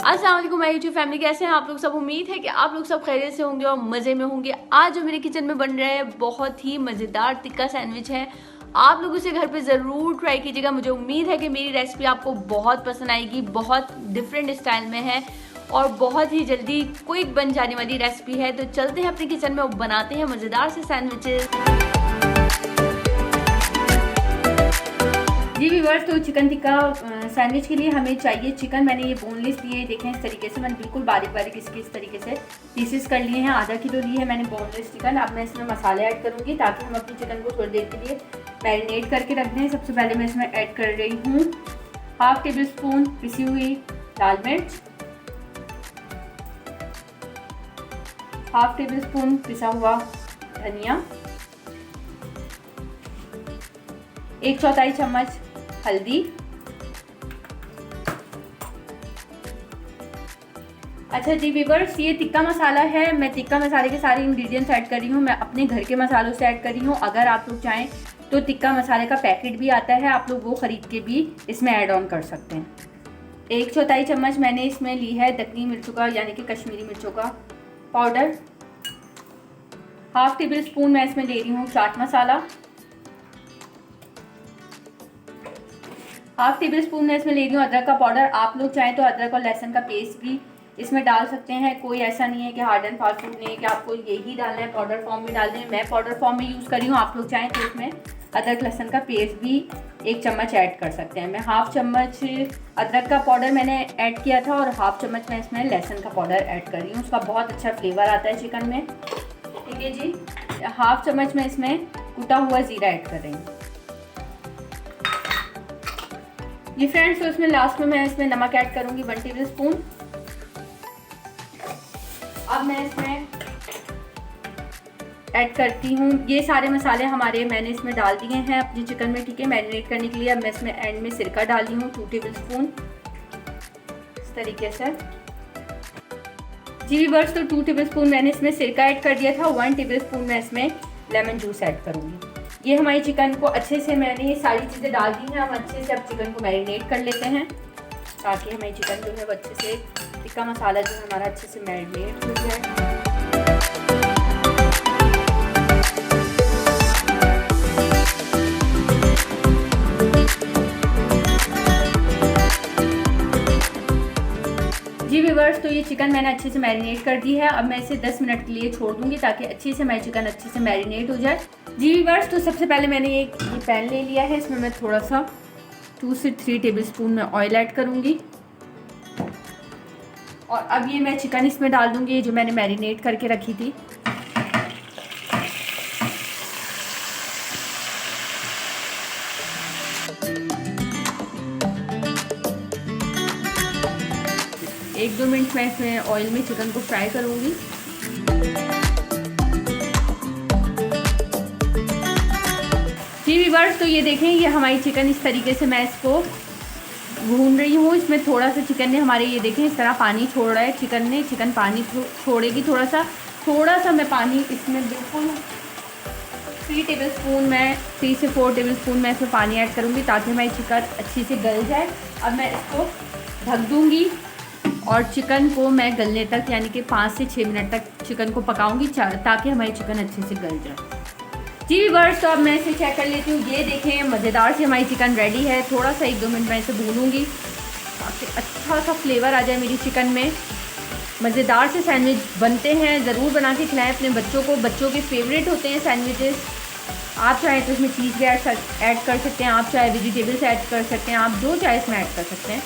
अस्सलाम वालेकुम my YouTube family, कैसे हैं आप लोग सब। उम्मीद है कि आप लोग सब खैरियत से होंगे और मज़े में होंगे। आज जो मेरे किचन में बन रहा है बहुत ही मज़ेदार टिक्का सैंडविच है। आप लोग उसे घर पे ज़रूर ट्राई कीजिएगा। मुझे उम्मीद है कि मेरी रेसिपी आपको बहुत पसंद आएगी। बहुत डिफरेंट स्टाइल में है और बहुत ही जल्दी क्विक बन जाने वाली रेसिपी है। तो चलते हैं अपने किचन में और बनाते हैं मज़ेदार से सैंडविचेस। जी व्यूअर्स, तो चिकन टिक्का सैंडविच के लिए हमें चाहिए चिकन। मैंने ये बोनलेस लिए, देखें इस तरीके से मैंने बिल्कुल बारीक बारीक इसके इस तरीके से पीसेस कर लिए हैं। आधा किलो लिए है मैंने बोनलेस चिकन। अब मैं इसमें मसाले ऐड करूँगी ताकि हम अपने चिकन को थोड़ी देर के लिए मैरिनेट करके रख दें। सबसे पहले मैं इसमें ऐड कर रही हूँ 1/2 टेबल स्पून पिसी हुई लाल मिर्च, 1/2 टेबल स्पून पिसा हुआ धनिया, 1/4 चम्मच हल्दी। अच्छा जी व्यूअर्स, ये टिक्का मसाला है। मैं टिक्का मसाले के सारे इंग्रेडिएंट्स ऐड कर रही हूँ। मैं अपने घर के मसालों से ऐड कर रही हूँ। अगर आप लोग चाहें तो टिक्का मसाले का पैकेट भी आता है, आप लोग वो ख़रीद के भी इसमें ऐड ऑन कर सकते हैं। 1/4 चम्मच मैंने इसमें ली है दक्कनी मिर्चों का यानी कि कश्मीरी मिर्चों का पाउडर। 1/2 टेबल स्पून मैं इसमें ले रही हूँ चाट मसाला। 1/2 टेबल स्पून मैं इसमें ले रही हूँ अदरक का पाउडर। आप लोग चाहें तो अदरक और लहसुन का पेस्ट भी इसमें डाल सकते हैं। कोई ऐसा नहीं है कि हार्ड एंड फास्ट फूड नहीं है कि आपको यही डालना है, पाउडर फॉर्म में डाल दें। मैं पाउडर फॉर्म में यूज़ कर रही हूँ। आप लोग चाहें तो इसमें अदरक लहसुन का पेस्ट भी 1 चम्मच ऐड कर सकते हैं। मैं 1/2 चम्मच अदरक का पाउडर मैंने ऐड किया था और 1/2 चम्मच मैं इसमें लहसुन का पाउडर ऐड कर रही हूँ। उसका बहुत अच्छा फ्लेवर आता है चिकन में। ठीक है जी, 1/2 चम्मच मैं इसमें कुटा हुआ ज़ीरा ऐड कर रही हूँ। ये फ्रेंड्स, तो इसमें लास्ट में मैं इसमें नमक ऐड करूंगी 1 टेबल स्पून। अब मैं इसमें ऐड करती हूँ ये सारे मसाले हमारे मैंने इसमें डाल दिए हैं अपने चिकन में। ठीक है, मैरिनेट करने के लिए। अब मैं इसमें एंड में सिरका डाल रही हूँ 2 टेबल स्पून इस तरीके से। जी व्यूअर्स, तो 2 टेबल स्पून मैंने इसमें सिरका ऐड कर दिया था। 1 टेबल स्पून मैं इसमें लेमन जूस ऐड करूँगी। ये हमारे चिकन को अच्छे से मैंने ये सारी चीज़ें डाल दी हैं। हम अच्छे से अब चिकन को मैरिनेट कर लेते हैं ताकि हमारी चिकन जो है वो अच्छे से टिक्का मसाला जो है हमारा अच्छे से मैरिनेट हो जाए। जी व्यूअर्स, तो ये चिकन मैंने अच्छे से मैरिनेट कर दी है। अब मैं इसे 10 मिनट के लिए छोड़ दूंगी ताकि अच्छे से मेरा चिकन अच्छे से मैरिनेट हो जाए। जी व्यूअर्स, तो सबसे पहले मैंने ये पैन ले लिया है। इसमें मैं थोड़ा सा 2 से 3 टेबल स्पून में ऑयल ऐड करूंगी और अब ये मैं चिकन इसमें डाल दूंगी, ये जो मैंने मैरिनेट करके रखी थी। एक 2 मिनट मैं इसमें ऑयल में चिकन को फ्राई करूंगी। जी व्यूअर्स, तो ये देखें, ये हमारी चिकन इस तरीके से मैं इसको भून रही हूँ। इसमें थोड़ा सा चिकन ने हमारे, ये देखें, इस तरह पानी छोड़ रहा है चिकन ने। चिकन पानी छोड़ेगी थोड़ा सा मैं पानी इसमें बिल्कुल 3 टेबल स्पून मैं 3 से 4 टेबल स्पून मैं इसमें पानी ऐड करूँगी ताकि हमारी चिकन अच्छी से गल जाए। अब मैं इसको ढक दूँगी और चिकन को मैं गलने तक यानी कि 5 से 6 मिनट तक चिकन को पकाऊंगी ताकि हमारी चिकन अच्छे से गल जाए। जी व्यूअर्स, तो अब मैं इसे चेक कर लेती हूँ। ये देखें, मज़ेदार से हमारी चिकन रेडी है। थोड़ा सा 1-2 मिनट मैं इसे भूनूंगी ताकि अच्छा सा फ्लेवर आ जाए मेरी चिकन में। मज़ेदार से सैंडविच बनते हैं, ज़रूर बना के खिलाएं अपने बच्चों को। बच्चों के फेवरेट होते हैं सैंडविचेस। आप चाहें तो इसमें चीज़ भी ऐड कर सकते हैं, आप चाहे वेजिटेबल्स ऐड कर सकते हैं, आप जो चाहे इसमें ऐड कर सकते हैं।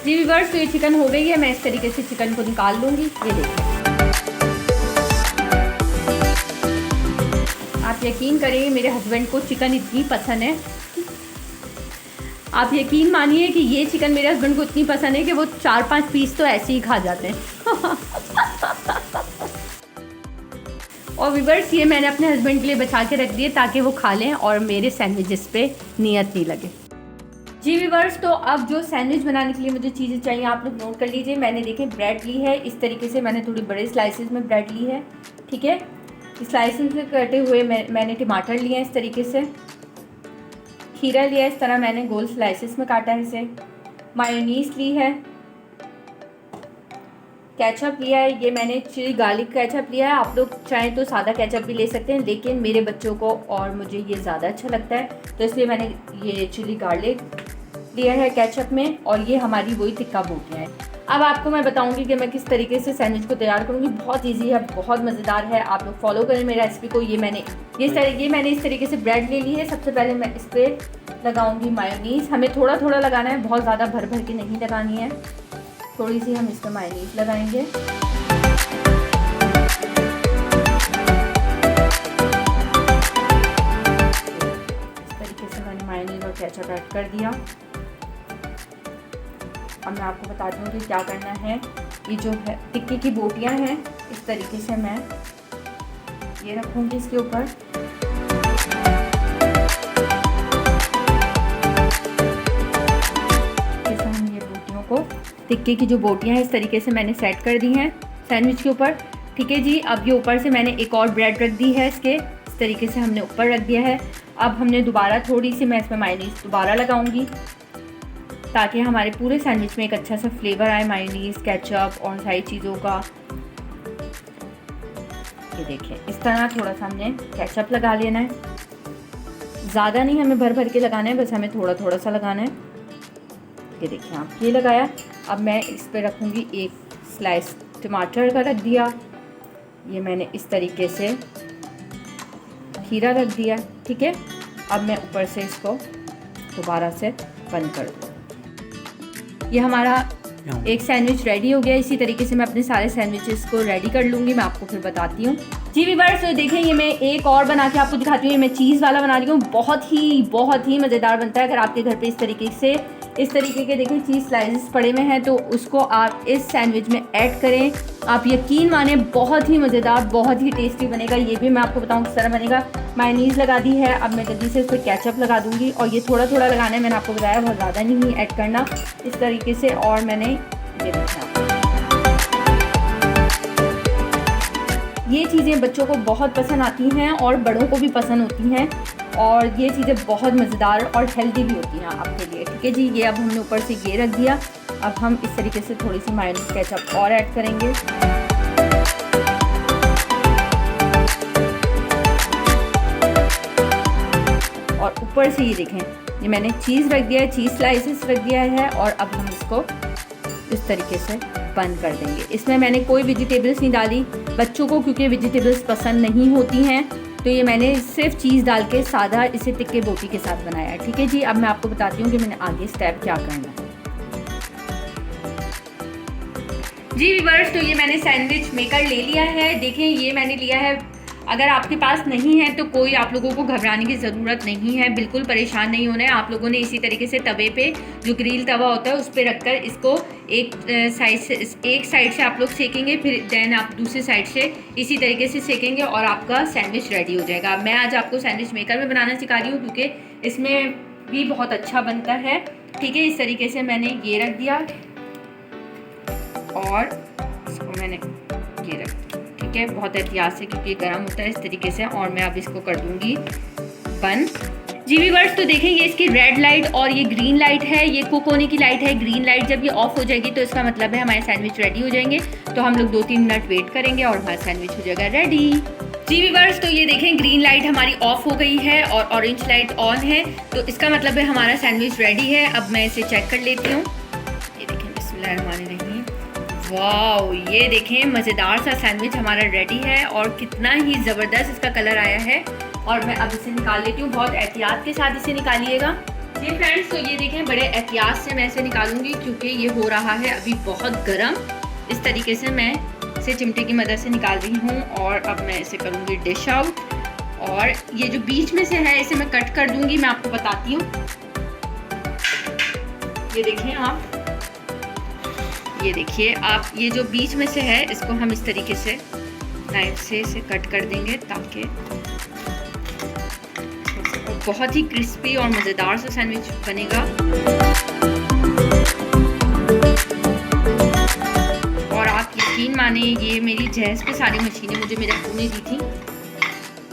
जी व्यूअर्स, तो ये चिकन हो गई है। मैं इस तरीके से चिकन को निकाल लूँगी। ये देखिए, आप यकीन करेंगे मेरे हस्बैंड को चिकन इतनी पसंद है। आप यकीन मानिए कि ये चिकन मेरे हस्बैंड को इतनी पसंद है कि वो 4-5 पीस तो ऐसे ही खा जाते हैं। और व्यूअर्स, ये मैंने अपने हस्बैंड के लिए बचा के रख दिए ताकि वो खा लें और मेरे सैंडविचेस पे नियत नहीं लगे। जी व्यूअर्स, तो अब जो सैंडविच बनाने के लिए मुझे चीज़ें चाहिए आप लोग नोट कर लीजिए। मैंने देखें ब्रेड ली है इस तरीके से, मैंने थोड़ी बड़े स्लाइसेस में ब्रेड ली है। ठीक है, स्लाइसेस में कटे हुए मैंने टमाटर लिए हैं इस तरीके से। खीरा लिया इस तरह मैंने गोल स्लाइसेस में काटा है इसे। मायोनीज ली है, केचप लिया है, ये मैंने चिली गार्लिक केचप लिया है। आप लोग चाहें तो सादा केचप भी ले सकते हैं, लेकिन मेरे बच्चों को और मुझे ये ज़्यादा अच्छा लगता है, तो इसलिए मैंने ये चिली गार्लिक लिया है केचप में। और ये हमारी वही तिक्का बोटियाँ हैं। अब आपको मैं बताऊंगी कि मैं किस तरीके से सैंडविच को तैयार करूंगी। बहुत इजी है, बहुत मज़ेदार है, आप लोग फॉलो करें मेरी रेसिपी को। ये मैंने इस तरीके से ब्रेड ले ली है। सबसे पहले मैं इस पर लगाऊंगी मायोनीज़। हमें थोड़ा थोड़ा लगाना है, बहुत ज़्यादा भर भर के नहीं लगानी है, थोड़ी सी हम इस पर मायोनीज़ लगाएंगे। इस तरीके से मैंने मायोनीज़ और केचप ऐड कर दिया। अब मैं आपको बताती हूँ कि क्या करना है। ये जो है टिक्की की बोटियाँ हैं, इस तरीके से मैं ये रखूँगी इसके ऊपर। जैसे हम ये बोटियों को, टिक्की की जो बोटियाँ हैं इस तरीके से मैंने सेट कर दी हैं सैंडविच के ऊपर। ठीक है जी। अब ये ऊपर से मैंने एक और ब्रेड रख दी है इसके, इस तरीके से हमने ऊपर रख दिया है। अब हमने दोबारा थोड़ी सी मैं इसमें मायोनीज़ दोबारा लगाऊंगी, ताकि हमारे पूरे सैंडविच में एक अच्छा सा फ्लेवर आए मायोनीज़, केचप और सारी चीज़ों का। ये देखिए, इस तरह थोड़ा सा हमने केचप लगा लेना है, ज़्यादा नहीं हमें भर भर के लगाना है, बस हमें थोड़ा थोड़ा सा लगाना है। ये देखिए आप, ये लगाया। अब मैं इस पर रखूँगी एक स्लाइस टमाटर का रख दिया, ये मैंने इस तरीके से खीरा रख दिया। ठीक है। अब मैं ऊपर से इसको दोबारा से बंद कर दूँ। ये हमारा एक सैंडविच रेडी हो गया। इसी तरीके से मैं अपने सारे सैंडविचेस को रेडी कर लूँगी, मैं आपको फिर बताती हूँ। जी व्यूअर्स, तो देखें ये मैं एक और बना के आपको दिखाती हूँ। ये मैं चीज़ वाला बना रही हूँ, बहुत ही मज़ेदार बनता है। अगर आपके घर पे इस तरीके के देखें चीज़ स्लाइसेस पड़े हुए हैं, तो उसको आप इस सैंडविच में ऐड करें। आप यकीन माने बहुत ही मज़ेदार, बहुत ही टेस्टी बनेगा। ये भी मैं आपको बताऊँ किस तरह बनेगा। मायोनीज़ लगा दी है, अब मैं जल्दी से इस पर केचप लगा दूँगी, और ये थोड़ा थोड़ा लगाना है, मैंने आपको बताया, बहुत ज़्यादा नहीं ऐड करना इस तरीके से। और मैंने ये देखा, ये चीज़ें बच्चों को बहुत पसंद आती हैं और बड़ों को भी पसंद होती हैं, और ये चीज़ें बहुत मज़ेदार और हेल्दी भी होती हैं आपके लिए। ठीक है जी। ये अब हमने ऊपर से ये रख दिया। अब हम इस तरीके से थोड़ी सी मायोनीज़ केचप और ऐड करेंगे, और ऊपर से ये देखें, ये मैंने चीज़ रख दिया है, चीज़ स्लाइसेस रख दिया है। और अब हम इसको इस तरीके से बंद कर देंगे। इसमें मैंने कोई वेजिटेबल्स नहीं डाली बच्चों को, क्योंकि वेजिटेबल्स पसंद नहीं होती हैं, तो ये मैंने सिर्फ चीज़ डाल के सादा इसे टिक्के बोटी के साथ बनाया है। ठीक है जी। अब मैं आपको बताती हूँ कि मैंने आगे स्टेप क्या करना है। जी व्यूअर्स, तो ये मैंने सैंडविच मेकर ले लिया है। देखें, ये मैंने लिया है। अगर आपके पास नहीं है तो कोई आप लोगों को घबराने की ज़रूरत नहीं है, बिल्कुल परेशान नहीं होना है। आप लोगों ने इसी तरीके से तवे पे, जो ग्रिल तवा होता है, उस पर रखकर इसको एक साइड से आप लोग सेकेंगे, फिर देन आप दूसरी साइड से इसी तरीके से सेकेंगे, और आपका सैंडविच रेडी हो जाएगा। मैं आज आपको सैंडविच मेकर में बनाना सिखा रही हूँ, क्योंकि इसमें भी बहुत अच्छा बनता है। ठीक है। इस तरीके से मैंने ये रख दिया, और इसको मैंने ये रख दिया। ठीक है। बहुत एहतियात से, क्योंकि गर्म होता है इस तरीके से। और मैं अब इसको कर दूंगी बंद। जी व्यूअर्स, तो देखें, ये इसकी रेड लाइट और ये ग्रीन लाइट है, ये कुक होने की लाइट है। ग्रीन लाइट जब ये ऑफ हो जाएगी तो इसका मतलब है हमारे सैंडविच रेडी हो जाएंगे। तो हम लोग 2-3 मिनट वेट करेंगे और हमारा सैंडविच हो जाएगा रेडी। जी व्यूअर्स, तो ये देखें, ग्रीन लाइट हमारी ऑफ हो गई है और ऑरेंज लाइट ऑन है, तो इसका मतलब है हमारा सैंडविच रेडी है। अब मैं इसे चेक कर लेती हूँ। ये देखें, बिस्मिल्लाहिर्रहमानिर्रहीम। वाओ, ये देखें, मज़ेदार सा सैंडविच हमारा रेडी है, और कितना ही ज़बरदस्त इसका कलर आया है। और मैं अब इसे निकाल लेती हूँ, बहुत एहतियात के साथ इसे निकालिएगा। जी फ्रेंड्स, तो ये देखें, बड़े एहतियात से मैं इसे निकालूंगी, क्योंकि ये हो रहा है अभी बहुत गर्म। इस तरीके से मैं इसे चिमटे की मदद से निकाल रही हूँ, और अब मैं इसे करूँगी डिश आउट। और ये जो बीच में से है, इसे मैं कट कर दूँगी, मैं आपको बताती हूँ। ये देखें आप, ये देखिए आप, ये जो बीच में से है, इसको हम इस तरीके से नाइफ से इसे कट कर देंगे, ताकि बहुत ही क्रिस्पी और मज़ेदार सा सैंडविच बनेगा। और आप यकीन माने, ये मेरी जहेज़ पे सारी मशीनें मुझे मेरे अब्बू ने दी थी,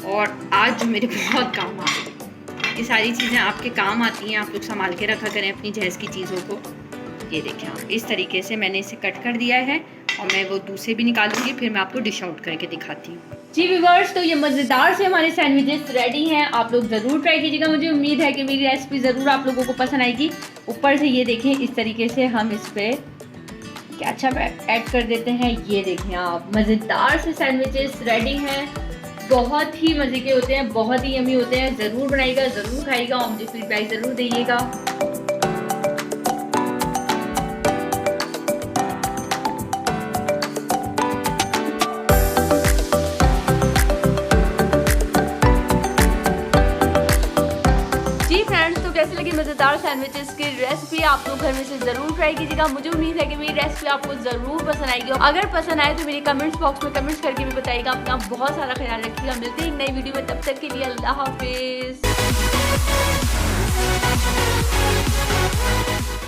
और आज जो मेरे बहुत काम आ गई। ये सारी चीज़ें आपके काम आती हैं, आप लोग संभाल के रखा करें अपनी जहेज़ की चीज़ों को। ये देखें आप, इस तरीके से मैंने इसे कट कर दिया है और मैं वो दूसरे भी निकालूंगी, फिर मैं आपको डिश आउट करके दिखाती हूँ। जी व्यूअर्स, तो ये मज़ेदार से हमारे सैंडविचेस रेडी हैं। आप लोग ज़रूर ट्राई कीजिएगा। मुझे उम्मीद है कि मेरी रेसिपी ज़रूर आप लोगों को पसंद आएगी। ऊपर से ये देखें इस तरीके से हम इस पर केचप ऐड कर देते हैं। ये देखें आप, मज़ेदार से सैंडविचेस रेडी हैं। बहुत ही मज़े के होते हैं, बहुत ही यमी होते हैं। ज़रूर बनाइएगा, ज़रूर खाइएगा और मुझे फीडबैक ज़रूर दीजिएगा। तो कैसे लगी मज़ेदार सैंडविचेस की रेसिपी, आप लोग घर में से ज़रूर ट्राई कीजिएगा। मुझे उम्मीद है कि मेरी रेसिपी आपको ज़रूर पसंद आएगी। अगर पसंद आए तो मेरे कमेंट्स बॉक्स में कमेंट्स करके भी बताइएगा। अपना बहुत सारा ख्याल रखिएगा। मिलते हैं एक नई वीडियो में, तब तक के लिए अल्लाह हाफिज़।